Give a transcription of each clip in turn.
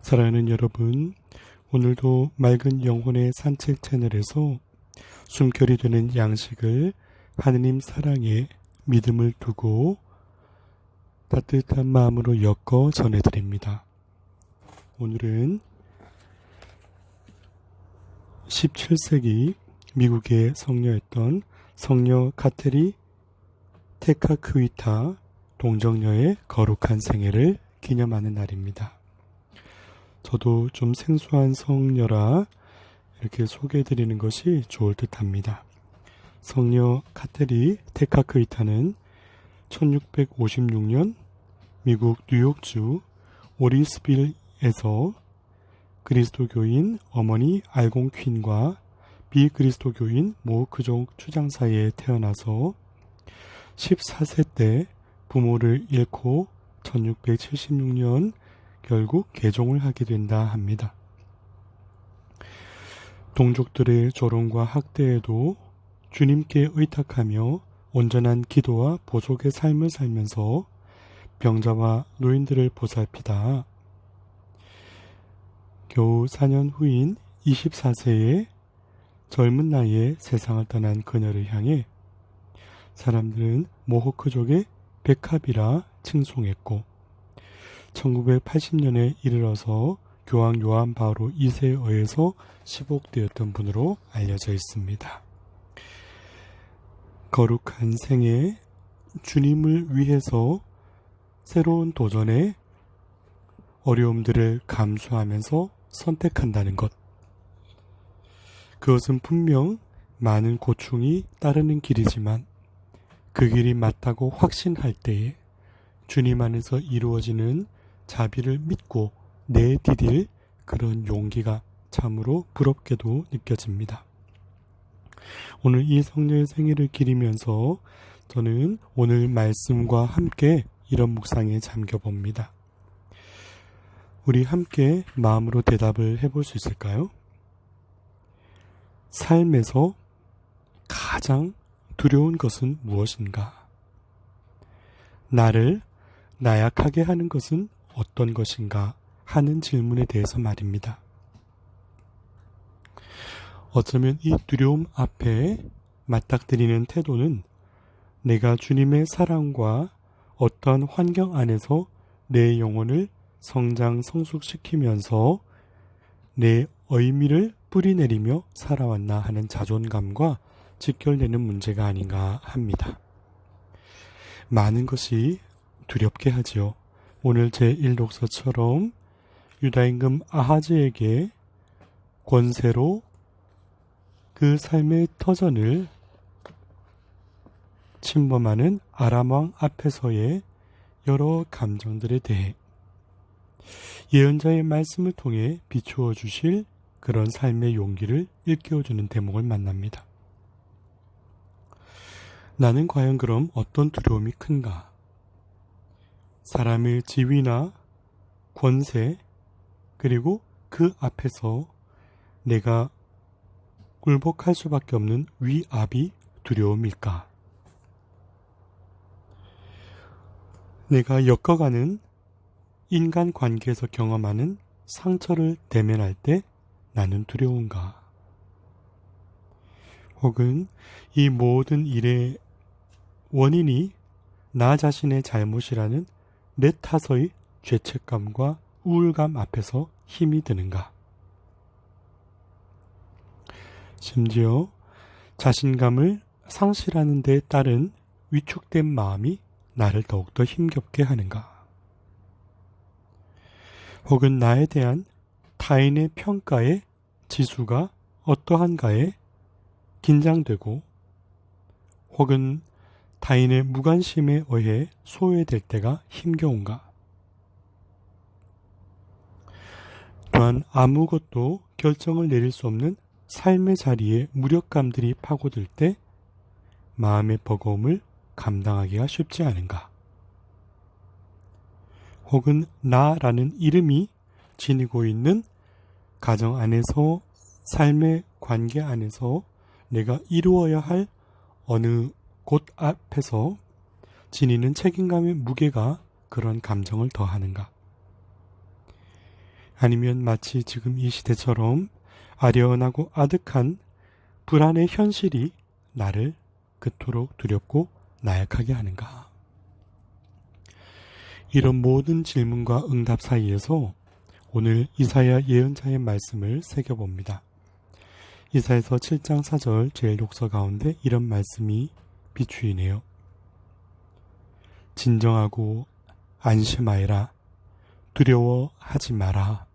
사랑하는 여러분, 오늘도 맑은 영혼의 산책 채널에서 숨결이 되는 양식을 하느님 사랑에 믿음을 두고 따뜻한 마음으로 엮어 전해드립니다. 오늘은 17세기 미국의 성녀였던 성녀 카테리 테카크위타 동정녀의 거룩한 생애를 기념하는 날입니다. 저도 좀 생소한 성녀라 이렇게 소개해드리는 것이 좋을 듯 합니다. 성녀 카테리 테카크위타는 1656년 미국 뉴욕주 오리스빌에서 그리스도교인 어머니 알공퀸과 비그리스도교인 모 그족 추장 사이에 태어나서 14세 때 부모를 잃고 1676년 결국 개종을 하게 된다 합니다. 동족들의 조롱과 학대에도 주님께 의탁하며 온전한 기도와 보속의 삶을 살면서 병자와 노인들을 보살피다 겨우 4년 후인 24세의 젊은 나이에 세상을 떠난 그녀를 향해 사람들은 모호크족의 백합이라 칭송했고 1980년에 이르러서 교황 요한 바오로 2세에 의해서 시복되었던 분으로 알려져 있습니다. 거룩한 생애, 주님을 위해서 새로운 도전에 어려움들을 감수하면서 선택한다는 것. 그것은 분명 많은 고충이 따르는 길이지만 그 길이 맞다고 확신할 때에 주님 안에서 이루어지는 자비를 믿고 내디딜 그런 용기가 참으로 부럽게도 느껴집니다. 오늘 이 성녀의 생일을 기리면서 저는 오늘 말씀과 함께 이런 묵상에 잠겨봅니다. 우리 함께 마음으로 대답을 해볼 수 있을까요? 삶에서 가장 두려운 것은 무엇인가? 나를 나약하게 하는 것은 어떤 것인가 하는 질문에 대해서 말입니다. 어쩌면 이 두려움 앞에 맞닥뜨리는 태도는 내가 주님의 사랑과 어떠한 환경 안에서 내 영혼을 성장 성숙시키면서 내 의미를 뿌리내리며 살아왔나 하는 자존감과 직결되는 문제가 아닌가 합니다. 많은 것이 두렵게 하지요. 오늘 제1독서처럼 유다임금 아하즈에게 권세로 그 삶의 터전을 침범하는 아람왕 앞에서의 여러 감정들에 대해 예언자의 말씀을 통해 비추어 주실 그런 삶의 용기를 일깨워주는 대목을 만납니다. 나는 과연 그럼 어떤 두려움이 큰가? 사람의 지위나 권세, 그리고 그 앞에서 내가 굴복할 수밖에 없는 위압이 두려움일까? 내가 엮어가는 인간 관계에서 경험하는 상처를 대면할 때 나는 두려운가? 혹은 이 모든 일의 원인이 나 자신의 잘못이라는 내 탓의 죄책감과 우울감 앞에서 힘이 드는가? 심지어 자신감을 상실하는 데 따른 위축된 마음이 나를 더욱더 힘겹게 하는가? 혹은 나에 대한 타인의 평가의 지수가 어떠한가에 긴장되고 혹은 타인의 무관심에 의해 소외될 때가 힘겨운가? 또한 아무것도 결정을 내릴 수 없는 삶의 자리에 무력감들이 파고들 때 마음의 버거움을 감당하기가 쉽지 않은가? 혹은 나라는 이름이 지니고 있는 가정 안에서 삶의 관계 안에서 내가 이루어야 할 어느 곳 앞에서 지니는 책임감의 무게가 그런 감정을 더하는가? 아니면 마치 지금 이 시대처럼 아련하고 아득한 불안의 현실이 나를 그토록 두렵고 나약하게 하는가? 이런 모든 질문과 응답 사이에서 오늘 이사야 예언자의 말씀을 새겨봅니다. 이사야서 7장 4절 제일 독서 가운데 이런 말씀이 비추이네요. 진정하고 안심하여라. 두려워하지 마라.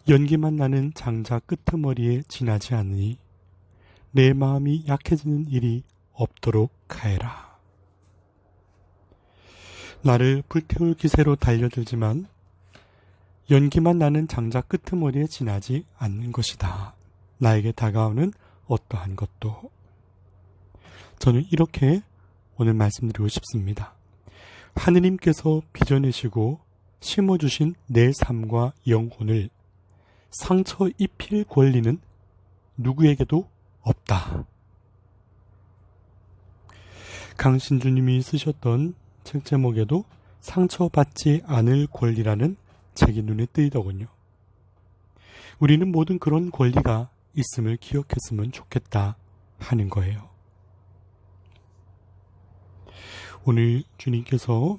연기만 나는 장자 끄트머리에 지나지 않으니 내 마음이 약해지는 일이 없도록 하여라. 나를 불태울 기세로 달려들지만 연기만 나는 장자 끄트머리에 지나지 않는 것이다. 나에게 다가오는 어떠한 것도. 저는 이렇게 오늘 말씀드리고 싶습니다. 하느님께서 빚어내시고 심어주신 내 삶과 영혼을 상처 입힐 권리는 누구에게도 없다. 강신주님이 쓰셨던 책 제목에도 상처받지 않을 권리라는 책이 눈에 띄더군요. 우리는 모든 그런 권리가 있음을 기억했으면 좋겠다 하는 거예요. 오늘 주님께서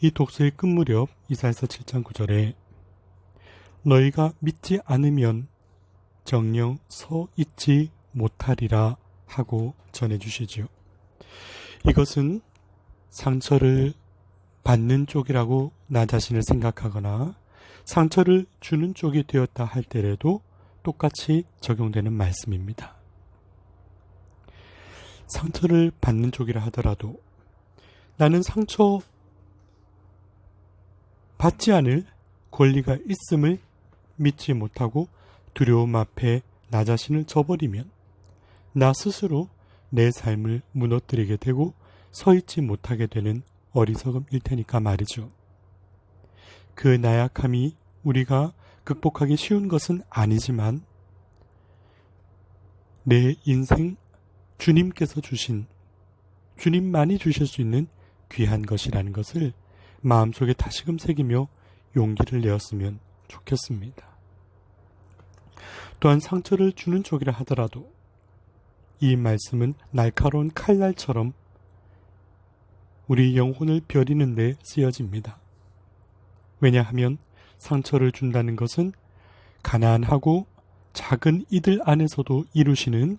이 독서의 끝 무렵 이사야서 7장 9절에 너희가 믿지 않으면 정녕 서 있지 못하리라 하고 전해주시지요. 이것은 상처를 받는 쪽이라고 나 자신을 생각하거나 상처를 주는 쪽이 되었다 할 때라도 똑같이 적용되는 말씀입니다. 상처를 받는 쪽이라 하더라도 나는 상처 받지 않을 권리가 있음을 믿지 못하고 두려움 앞에 나 자신을 저버리면 나 스스로 내 삶을 무너뜨리게 되고 서 있지 못하게 되는 어리석음일 테니까 말이죠. 그 나약함이 우리가 극복하기 쉬운 것은 아니지만 내 인생 주님께서 주신, 주님만이 주실 수 있는 귀한 것이라는 것을 마음속에 다시금 새기며 용기를 내었으면 좋겠습니다. 또한 상처를 주는 쪽이라 하더라도 이 말씀은 날카로운 칼날처럼 우리 영혼을 벼리는 데 쓰여집니다. 왜냐하면 상처를 준다는 것은 가난하고 작은 이들 안에서도 이루시는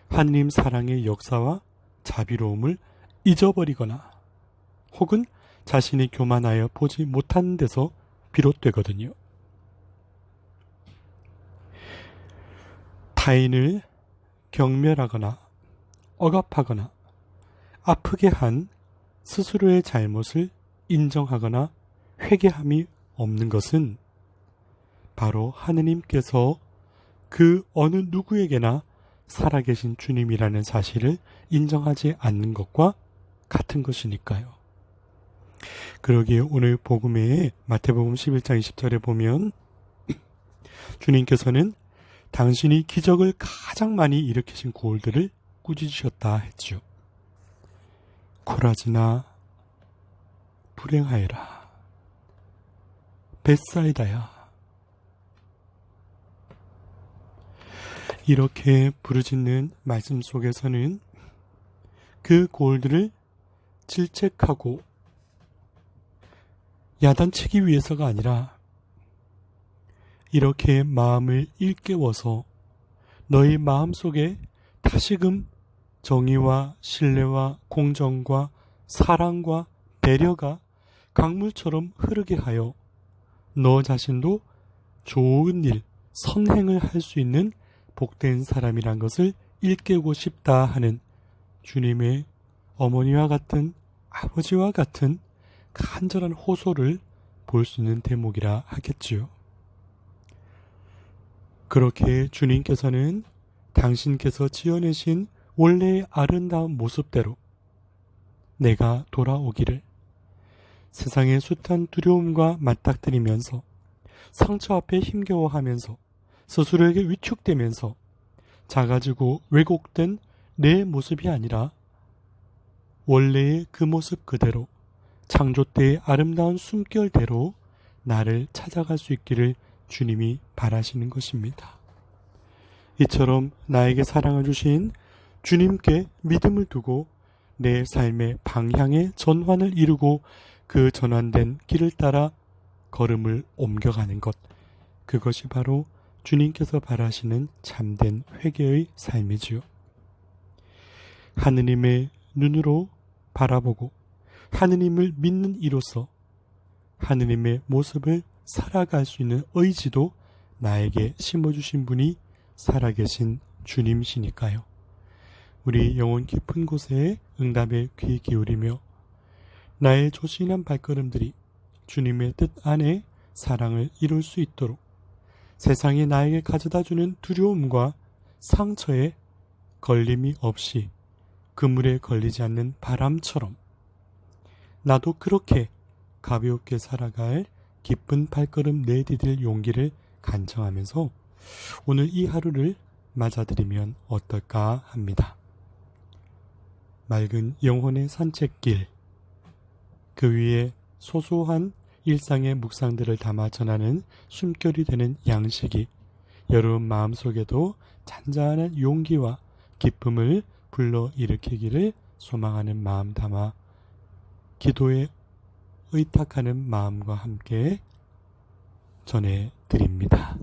하느님 사랑의 역사와 자비로움을 잊어버리거나 혹은 자신이 교만하여 보지 못하는 데서 비롯되거든요. 타인을 경멸하거나 억압하거나 아프게 한 스스로의 잘못을 인정하거나 회개함이 없는 것은 바로 하느님께서 그 어느 누구에게나 살아계신 주님이라는 사실을 인정하지 않는 것과 같은 것이니까요. 그러기에 오늘 복음에 마태복음 11장 20절에 보면 주님께서는 당신이 기적을 가장 많이 일으키신 고을들을 꾸짖으셨다 했죠. 코라지나 불행하여라. 벳사이다야. 이렇게 부르짖는 말씀 속에서는 그 고을들을 질책하고 야단치기 위해서가 아니라 이렇게 마음을 일깨워서 너희 마음속에 다시금 정의와 신뢰와 공정과 사랑과 배려가 강물처럼 흐르게 하여 너 자신도 좋은 일, 선행을 할 수 있는 복된 사람이란 것을 일깨우고 싶다 하는 주님의 어머니와 같은 아버지와 같은 간절한 호소를 볼 수 있는 대목이라 하겠지요. 그렇게 주님께서는 당신께서 지어내신 원래의 아름다운 모습대로 내가 돌아오기를 세상의 숱한 두려움과 맞닥뜨리면서 상처 앞에 힘겨워하면서 스스로에게 위축되면서 작아지고 왜곡된 내 모습이 아니라 원래의 그 모습 그대로 창조 때의 아름다운 숨결대로 나를 찾아갈 수 있기를 주님이 바라시는 것입니다. 이처럼 나에게 사랑을 주신 주님께 믿음을 두고 내 삶의 방향의 전환을 이루고 그 전환된 길을 따라 걸음을 옮겨가는 것, 그것이 바로 주님께서 바라시는 참된 회개의 삶이지요. 하느님의 눈으로 바라보고 하느님을 믿는 이로써 하느님의 모습을 살아갈 수 있는 의지도 나에게 심어주신 분이 살아계신 주님이시니까요. 우리 영혼 깊은 곳에 응답에 귀 기울이며 나의 조신한 발걸음들이 주님의 뜻 안에 사랑을 이룰 수 있도록 세상이 나에게 가져다주는 두려움과 상처에 걸림이 없이 그물에 걸리지 않는 바람처럼 나도 그렇게 가볍게 살아갈 기쁜 발걸음 내디딜 용기를 간청하면서 오늘 이 하루를 맞아들이면 어떨까 합니다. 맑은 영혼의 산책길, 그 위에 소소한 일상의 묵상들을 담아 전하는 숨결이 되는 양식이 여러분 마음속에도 잔잔한 용기와 기쁨을 불러일으키기를 소망하는 마음 담아 기도에 의탁하는 마음과 함께 전해드립니다.